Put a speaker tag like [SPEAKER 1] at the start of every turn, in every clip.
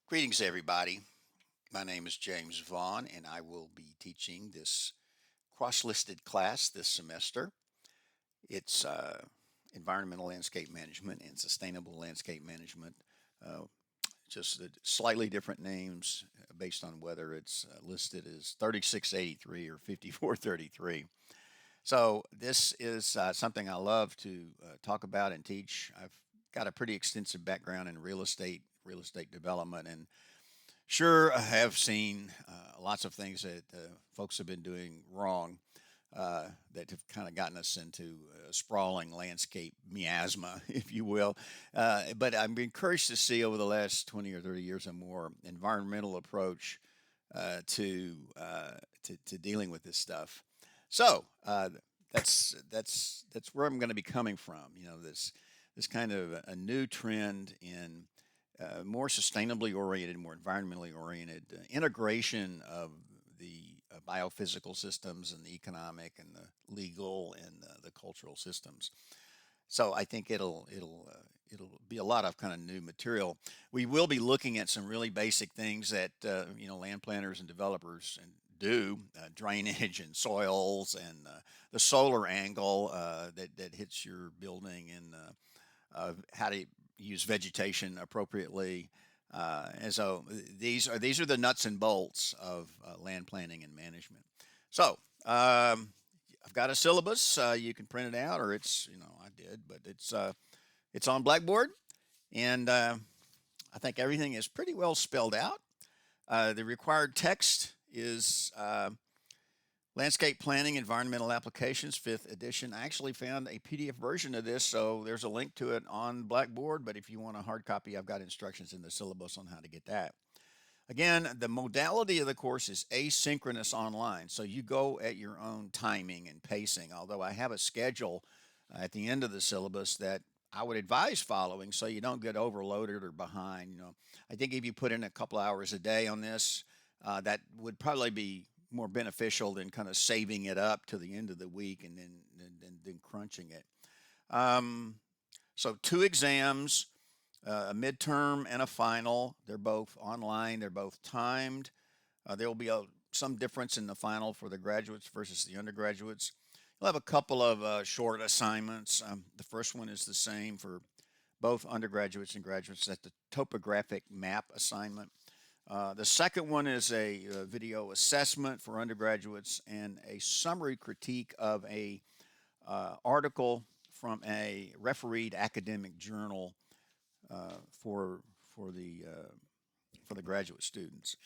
[SPEAKER 1] Greetings, everybody. My name is James Vaughn, and I will be teaching this cross-listed class this semester. It's Environmental Landscape Management and Sustainable Landscape Management, uh, just slightly different names based on whether it's listed as 3683 or 5433. So this is something I love to talk about and teach. I've got a pretty extensive background in real estate development, and sure, I have seen lots of things that folks have been doing wrong that have kind of gotten us into a sprawling landscape miasma, if you will. But I'm encouraged to see over the last 20 or 30 years or more environmental approach to dealing with this stuff. So that's where I'm going to be coming from. You know, this kind of a new trend in more sustainably oriented, more environmentally oriented integration of the biophysical systems and the economic and the legal and the cultural systems. So I think it'll be a lot of kind of new material. We will be looking at some really basic things that land planners and developers and do drainage and soils and the solar angle that hits your building and how to use vegetation appropriately. And so these are the nuts and bolts of land planning and management. So I've got a syllabus. You can print it out, or I did, but it's on Blackboard, and I think everything is pretty well spelled out. The required text is Landscape Planning Environmental Applications, 5th edition. I actually found a PDF version of this, so there's a link to it on Blackboard. But if you want a hard copy, I've got instructions in the syllabus on how to get that. Again, the modality of the course is asynchronous online, so you go at your own timing and pacing. Although I have a schedule at the end of the syllabus that I would advise following so you don't get overloaded or behind. I think if you put in a couple hours a day on this, that would probably be more beneficial than kind of saving it up to the end of the week and then crunching it. So 2 exams, a midterm and a final. They're both online. They're both timed. There will be some difference in the final for the graduates versus the undergraduates. You'll have a couple of short assignments. The first one is the same for both undergraduates and graduates. That's the topographic map assignment. The second one is a video assessment for undergraduates and a summary critique of a article from a refereed academic journal for the graduate students.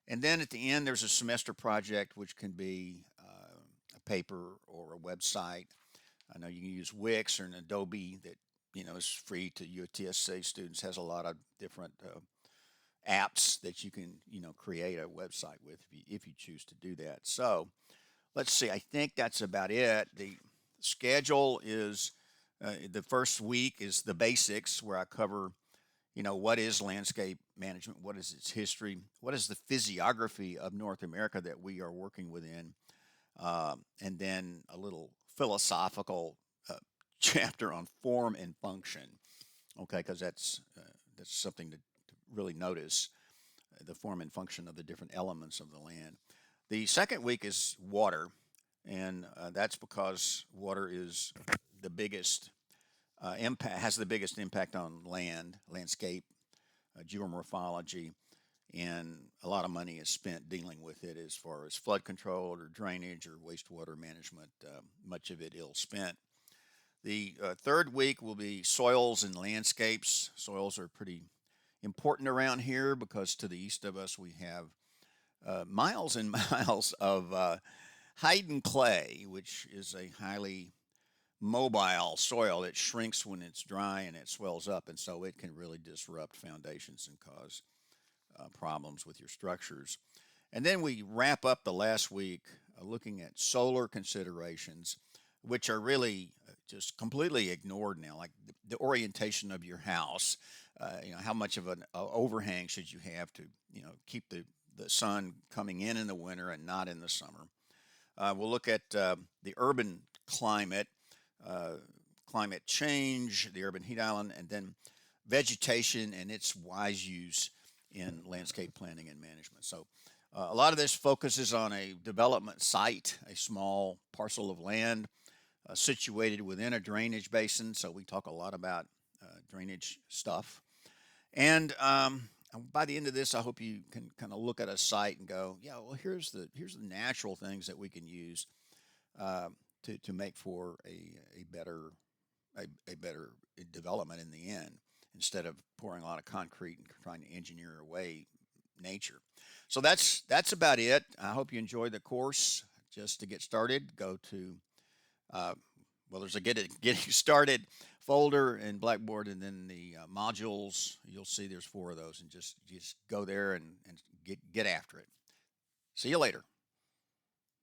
[SPEAKER 1] And then at the end, there's a semester project, which can be a paper or a website. I know you can use Wix or an Adobe that is free to UTSA students. Has a lot of different apps that you can create a website with if you choose to do that. So let's see. I think that's about it. The schedule is the first week is the basics, where I cover what is landscape management, what is its history, what is the physiography of North America that we are working within, and then a little philosophical chapter on form and function. Okay, because that's something to really notice the form and function of the different elements of the land. The second week is water, and that's because water is the biggest impact, has the biggest impact on landscape, geomorphology, and a lot of money is spent dealing with it as far as flood control or drainage or wastewater management. Much of it ill spent. The third week will be soils and landscapes. Soils are pretty important around here because to the east of us we have miles and miles of Haydn clay, which is a highly mobile soil. It shrinks when it's dry and it swells up, and so it can really disrupt foundations and cause problems with your structures. And then we wrap up the last week looking at solar considerations, which are really just completely ignored now, like the orientation of your house. How much of an overhang should you have to, keep the sun coming in the winter and not in the summer. We'll look at the urban climate, climate change, the urban heat island, and then vegetation and its wise use in landscape planning and management. So a lot of this focuses on a development site, a small parcel of land situated within a drainage basin. So we talk a lot about drainage stuff. And by the end of this, I hope you can kind of look at a site and go, yeah, well, here's the natural things that we can use uh, to make for a better a better development in the end, instead of pouring a lot of concrete and trying to engineer away nature. So that's about it. I hope you enjoyed the course. Just to get started, go to uh, well, there's a getting started folder in Blackboard, and then the modules. You'll see there's 4 of those, and just go there and get after it. See you later.